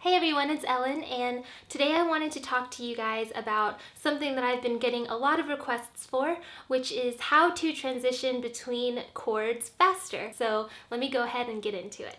Hey everyone, it's Ellen, and today I wanted to talk to you guys about something that I've been getting a lot of requests for, which is how to transition between chords faster. So let me go ahead and get into it.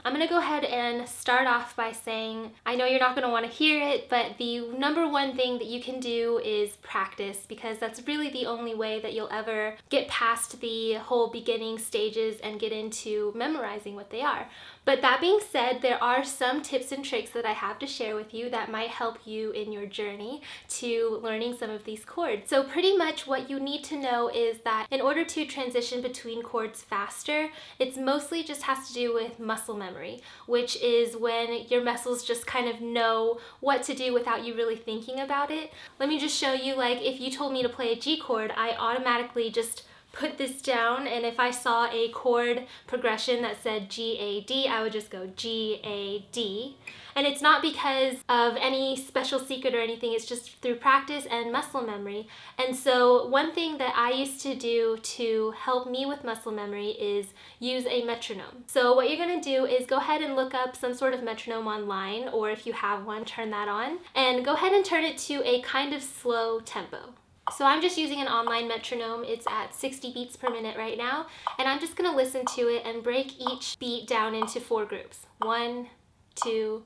I'm going to go ahead and start off by saying, I know you're not going to want to hear it, but the number one thing that you can do is practice, because that's really the only way that you'll ever get past the whole beginning stages and get into memorizing what they are. But that being said, there are some tips and tricks that I have to share with you that might help you in your journey to learning some of these chords. So pretty much what you need to know is that in order to transition between chords faster, it's mostly just has to do with muscle memory, which is when your muscles just kind of know what to do without you really thinking about it. Let me just show you, like if you told me to play a G chord, I automatically just put this down, and if I saw a chord progression that said G-A-D, I would just go G-A-D. And it's not because of any special secret or anything, it's just through practice and muscle memory. And so one thing that I used to do to help me with muscle memory is use a metronome. So what you're gonna do is go ahead and look up some sort of metronome online, or if you have one, turn that on, and go ahead and turn it to a kind of slow tempo. So I'm just using an online metronome. It's at 60 beats per minute right now, and I'm just gonna listen to it and break each beat down into 4 groups. 1, 2,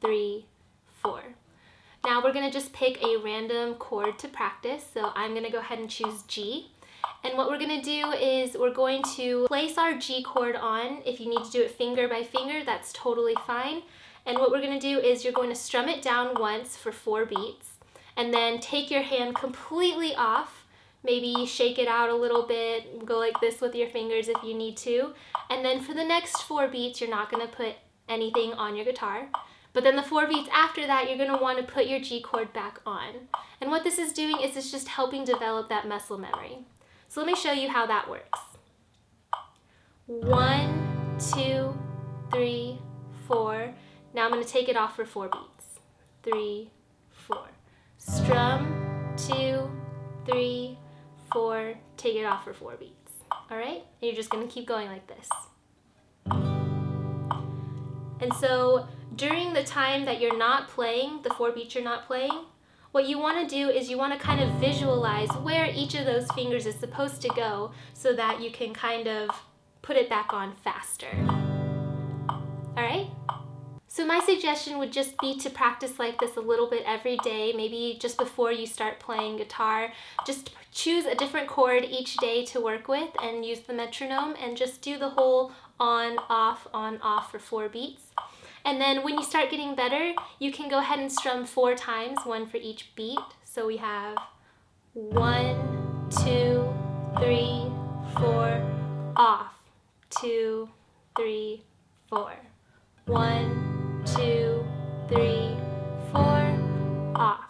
3, 4. Now we're gonna just pick a random chord to practice. So I'm gonna go ahead and choose G. And what we're gonna do is we're going to place our G chord on. If you need to do it finger by finger, that's totally fine. And what we're gonna do is you're going to strum it down once for 4 beats. And then take your hand completely off, maybe shake it out a little bit, go like this with your fingers if you need to. And then for the next 4 beats, you're not gonna put anything on your guitar. But then the 4 beats after that, you're gonna wanna put your G chord back on. And what this is doing is it's just helping develop that muscle memory. So let me show you how that works. 1, 2, 3, 4. Now I'm gonna take it off for 4 beats. 3, 4. Strum, 2, 3, 4, take it off for 4 beats. All right? And you're just gonna keep going like this. And so during the time that you're not playing, the 4 beats you're not playing, what you wanna do is you wanna kind of visualize where each of those fingers is supposed to go so that you can kind of put it back on faster. All right? So my suggestion would just be to practice like this a little bit every day, maybe just before you start playing guitar. Just choose a different chord each day to work with and use the metronome and just do the whole on, off for 4 beats. And then when you start getting better, you can go ahead and strum 4 times, 1 for each beat. So we have 1, 2, 3, 4, off, 2, 3, 4. 1, 2, 3, 4, off,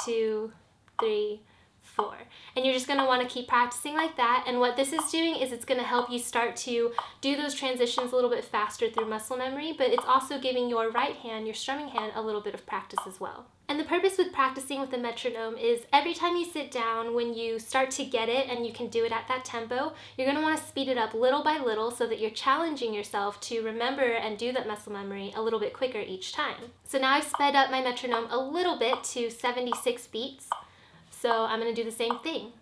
2, 3, 4. And you're just gonna wanna keep practicing like that. And what this is doing is it's gonna help you start to do those transitions a little bit faster through muscle memory, but it's also giving your right hand, your strumming hand, a little bit of practice as well. And the purpose with practicing with the metronome is every time you sit down, when you start to get it and you can do it at that tempo, you're gonna wanna speed it up little by little so that you're challenging yourself to remember and do that muscle memory a little bit quicker each time. So now I've sped up my metronome a little bit to 76 beats. So I'm gonna do the same thing.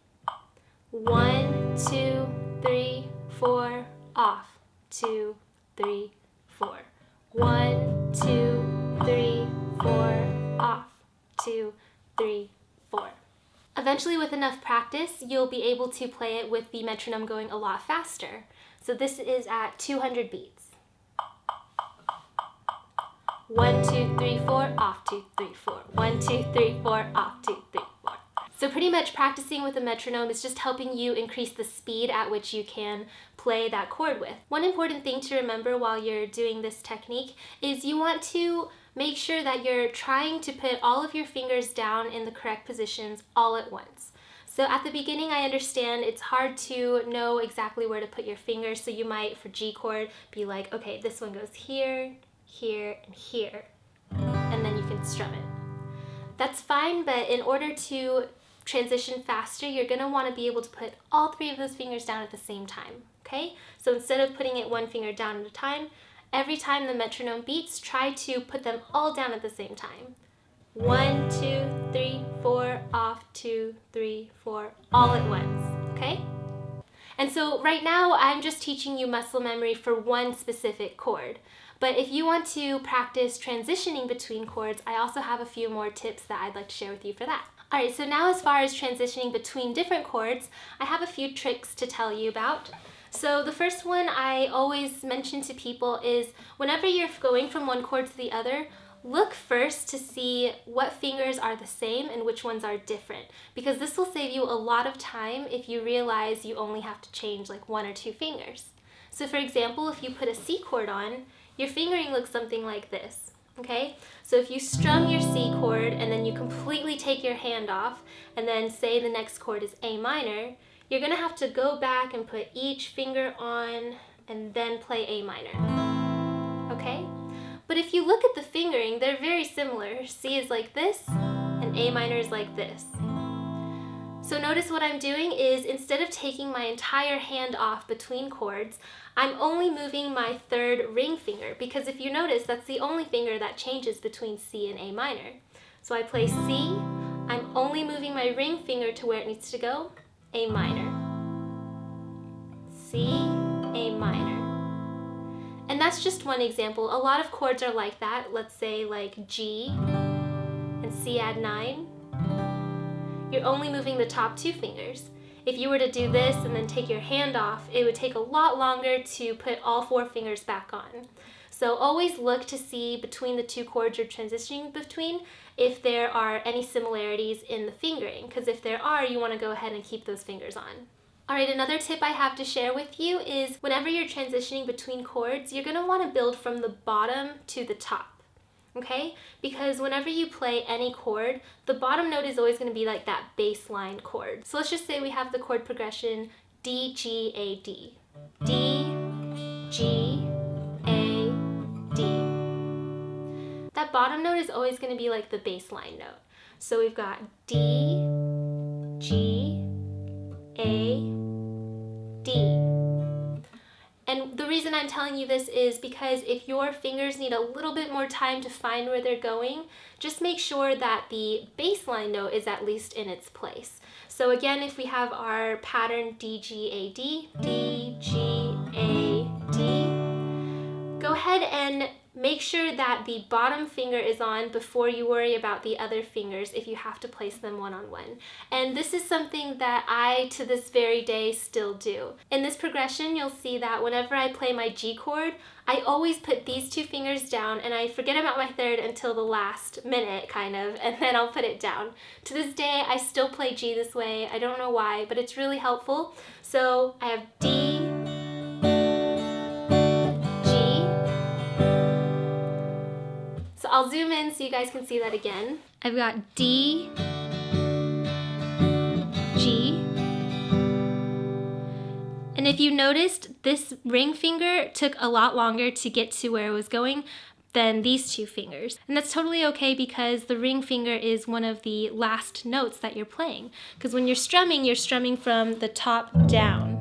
1, 2, 3, 4, off, 2, 3, 4. 1, 2, 3, 4, off, 2, 3, 4. Eventually, with enough practice, you'll be able to play it with the metronome going a lot faster. So this is at 200 beats. 1, 2, 3, 4, off, 2, 3, 4. 1, 2, 3, 4, off, 2, 3, 4. So pretty much practicing with a metronome is just helping you increase the speed at which you can play that chord with. One important thing to remember while you're doing this technique is you want to make sure that you're trying to put all of your fingers down in the correct positions all at once. So at the beginning, I understand it's hard to know exactly where to put your fingers, so you might, for G chord, be like, okay, this one goes here, here, and here, and then you can strum it. That's fine, but in order to transition faster, you're gonna wanna be able to put all 3 of those fingers down at the same time, okay? So instead of putting it one finger down at a time, every time the metronome beats, try to put them all down at the same time. 1, 2, 3, 4, off, 2, 3, 4, all at once, okay? And so right now I'm just teaching you muscle memory for one specific chord. But if you want to practice transitioning between chords, I also have a few more tips that I'd like to share with you for that. Alright, so now as far as transitioning between different chords, I have a few tricks to tell you about. So the first one I always mention to people is whenever you're going from one chord to the other, look first to see what fingers are the same and which ones are different, because this will save you a lot of time if you realize you only have to change like 1 or 2 fingers. So for example, if you put a C chord on, your fingering looks something like this. Okay, so if you strum your C chord and then you completely take your hand off and then say the next chord is A minor, you're gonna have to go back and put each finger on and then play A minor, okay? But if you look at the fingering, they're very similar. C is like this and A minor is like this. So notice what I'm doing is instead of taking my entire hand off between chords, I'm only moving my third ring finger, because if you notice, that's the only finger that changes between C and A minor. So I play C, I'm only moving my ring finger to where it needs to go, A minor. C, A minor. And that's just one example. A lot of chords are like that. Let's say like G and C add 9. You're only moving the top 2 fingers. If you were to do this and then take your hand off, it would take a lot longer to put all 4 fingers back on. So always look to see between the 2 chords you're transitioning between if there are any similarities in the fingering, because if there are, you want to go ahead and keep those fingers on. Alright, another tip I have to share with you is whenever you're transitioning between chords, you're going to want to build from the bottom to the top. Okay? Because whenever you play any chord, the bottom note is always going to be like that bass line chord. So let's just say we have the chord progression D, G, A, D. D, G, A, D. That bottom note is always going to be like the bass line note. So we've got D, G, A, D. And the reason I'm telling you this is because if your fingers need a little bit more time to find where they're going, just make sure that the bass line note is at least in its place. So again, if we have our pattern D, G, A, D, D, G, A, D, go ahead and make sure that the bottom finger is on before you worry about the other fingers if you have to place them one on one. And this is something that I, to this very day, still do. In this progression, you'll see that whenever I play my G chord, I always put these 2 fingers down and I forget about my third until the last minute, kind of, and then I'll put it down. To this day, I still play G this way. I don't know why, but it's really helpful. So I have D, so I'll zoom in so you guys can see that again. I've got D, G, and if you noticed, this ring finger took a lot longer to get to where it was going than these 2 fingers. And that's totally okay because the ring finger is one of the last notes that you're playing. Because when you're strumming from the top down.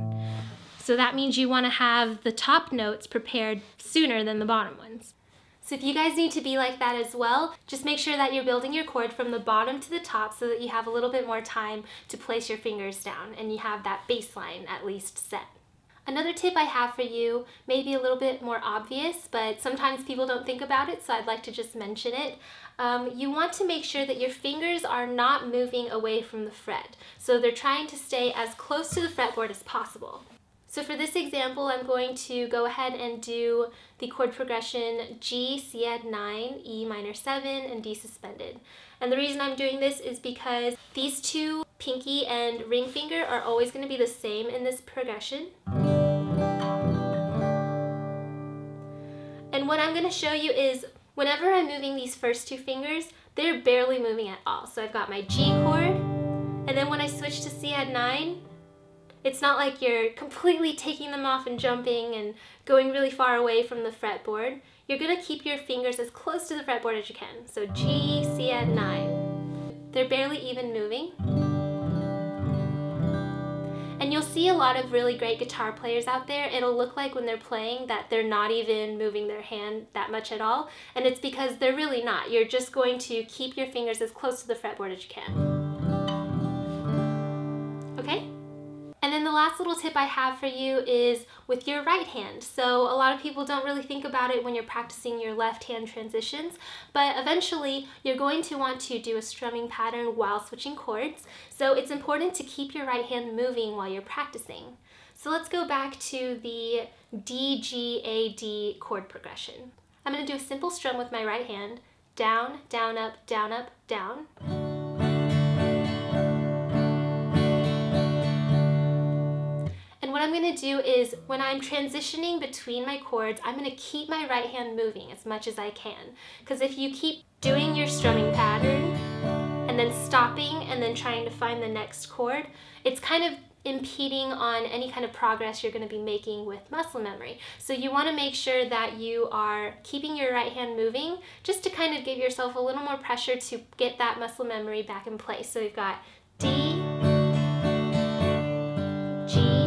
So that means you want to have the top notes prepared sooner than the bottom ones. So if you guys need to be like that as well, just make sure that you're building your chord from the bottom to the top so that you have a little bit more time to place your fingers down and you have that bass line at least set. Another tip I have for you may be a little bit more obvious, but sometimes people don't think about it, so I'd like to just mention it. You want to make sure that your fingers are not moving away from the fret. So they're trying to stay as close to the fretboard as possible. So for this example, I'm going to go ahead and do the chord progression G, C add 9, E minor 7, and D suspended. And the reason I'm doing this is because these 2, pinky and ring finger, are always going to be the same in this progression. And what I'm going to show you is whenever I'm moving these first 2 fingers, they're barely moving at all. So I've got my G chord, and then when I switch to C add 9, it's not like you're completely taking them off and jumping and going really far away from the fretboard. You're going to keep your fingers as close to the fretboard as you can. So G, C add 9. They're barely even moving. And you'll see a lot of really great guitar players out there. It'll look like when they're playing that they're not even moving their hand that much at all, and it's because they're really not. You're just going to keep your fingers as close to the fretboard as you can. Okay? And then the last little tip I have for you is with your right hand. So a lot of people don't really think about it when you're practicing your left hand transitions, but eventually you're going to want to do a strumming pattern while switching chords. So it's important to keep your right hand moving while you're practicing. So let's go back to the D, G, A, D chord progression. I'm going to do a simple strum with my right hand. Down, down, up, down, up, down. And what I'm going to do is, when I'm transitioning between my chords, I'm going to keep my right hand moving as much as I can. Because if you keep doing your strumming pattern and then stopping and then trying to find the next chord, it's kind of impeding on any kind of progress you're going to be making with muscle memory. So you want to make sure that you are keeping your right hand moving just to kind of give yourself a little more pressure to get that muscle memory back in place. So we've got D, G,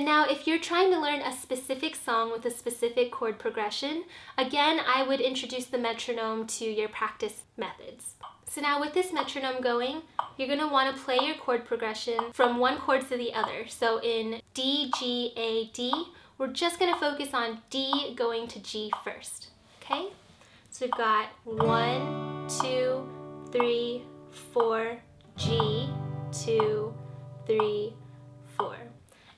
now, if you're trying to learn a specific song with a specific chord progression, again, I would introduce the metronome to your practice methods. So now with this metronome going, you're going to want to play your chord progression from one chord to the other. So in D, G, A, D, we're just going to focus on D going to G first. Okay? So we've got 1, 2, 3, 4, G, 2, 3, 4.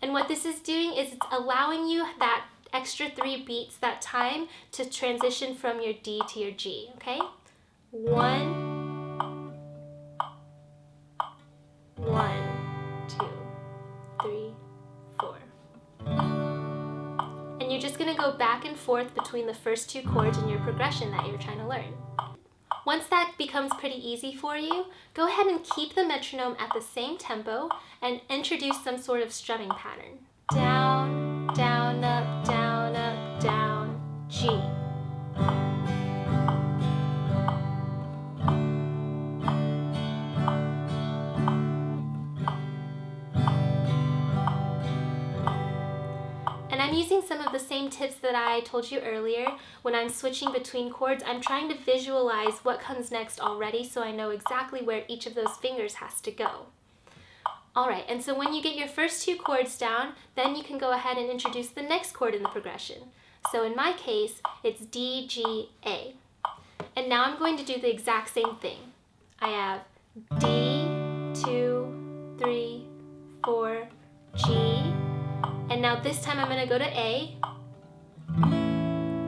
And what this is doing is it's allowing you that extra 3 beats, that time, to transition from your D to your G, okay? 1, 1, 2, 3, 4. And you're just going to go back and forth between the first 2 chords in your progression that you're trying to learn. Once that becomes pretty easy for you, go ahead and keep the metronome at the same tempo and introduce some sort of strumming pattern. Down, down, up, down, up, down, G. And I'm using some of the same tips that I told you earlier. When I'm switching between chords, I'm trying to visualize what comes next already so I know exactly where each of those fingers has to go. Alright, and so when you get your first 2 chords down, then you can go ahead and introduce the next chord in the progression. So in my case, it's D, G, A. And now I'm going to do the exact same thing. I have D, 2, 3, 4, G, and now this time I'm going to go to A,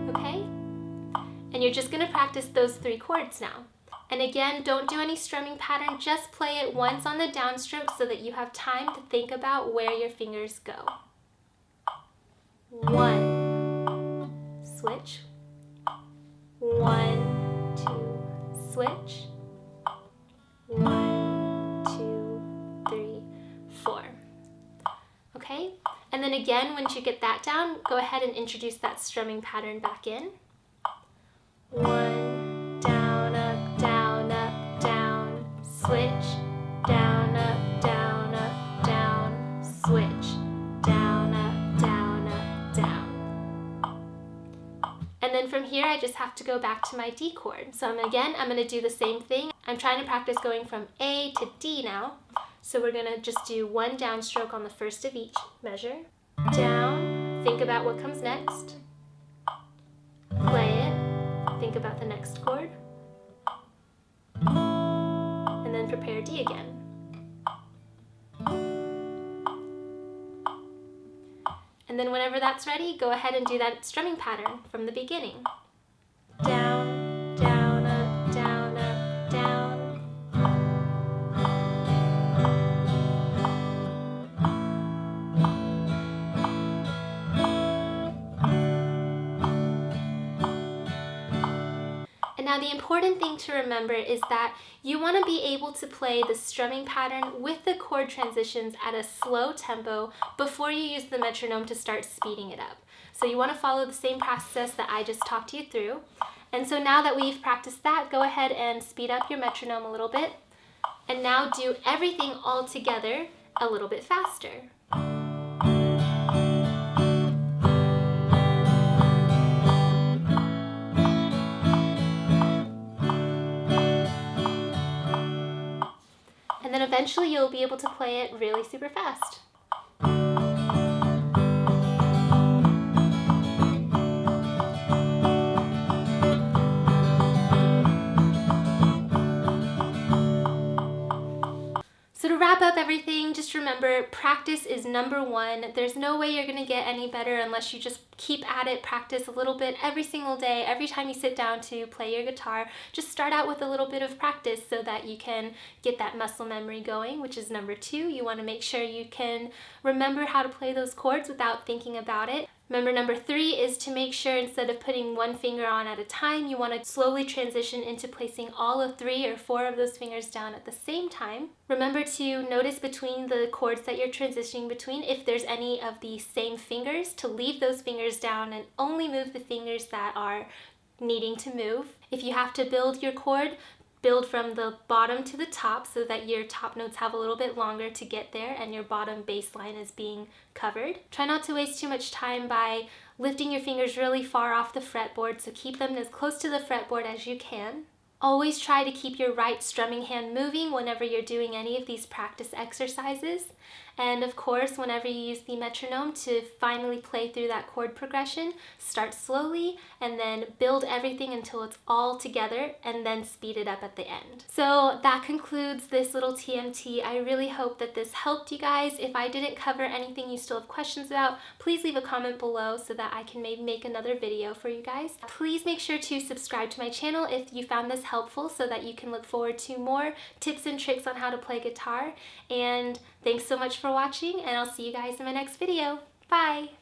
okay? And you're just going to practice those 3 chords now. And again, don't do any strumming pattern, just play it once on the downstroke so that you have time to think about where your fingers go. 1, switch, 1, 2, switch, 1, 2, 3, 4. Okay? And then again, once you get that down, go ahead and introduce that strumming pattern back in. 1, down, up, down, up, down, switch, down, up, down, up, down, switch, down, up, down, up, down. And then from here, I just have to go back to my D chord. So I'm going to do the same thing. I'm trying to practice going from A to D now. So we're going to just do 1 downstroke on the first of each measure. Down, think about what comes next. Play it, think about the next chord. And then prepare D again. And then whenever that's ready, go ahead and do that strumming pattern from the beginning. Down, down, up, down, up, down. And Now the important thing to remember is that you want to be able to play the strumming pattern with the chord transitions at a slow tempo before you use the metronome to start speeding it up. So you want to follow the same process that I just talked you through. And so now that we've practiced that, go ahead and speed up your metronome a little bit. And now do everything all together a little bit faster. And then eventually you'll be able to play it really super fast. So to wrap up everything, just remember, practice is number one. There's no way you're gonna get any better unless you just keep at it, practice a little bit every single day. Every time you sit down to play your guitar, just start out with a little bit of practice so that you can get that muscle memory going, which is number two. You wanna make sure you can remember how to play those chords without thinking about it. Remember, number three is to make sure instead of putting one finger on at a time, you want to slowly transition into placing all of 3 or 4 of those fingers down at the same time. Remember to notice between the chords that you're transitioning between if there's any of the same fingers, to leave those fingers down and only move the fingers that are needing to move. If you have to build your chord, build from the bottom to the top so that your top notes have a little bit longer to get there and your bottom bass line is being covered. Try not to waste too much time by lifting your fingers really far off the fretboard, so keep them as close to the fretboard as you can. Always try to keep your right strumming hand moving whenever you're doing any of these practice exercises. And of course, whenever you use the metronome to finally play through that chord progression, start slowly and then build everything until it's all together and then speed it up at the end. So that concludes this little TMT. I really hope that this helped you guys. If I didn't cover anything you still have questions about, please leave a comment below so that I can maybe make another video for you guys. Please make sure to subscribe to my channel if you found this helpful so that you can look forward to more tips and tricks on how to play guitar. And thanks so much for watching, and I'll see you guys in my next video. Bye!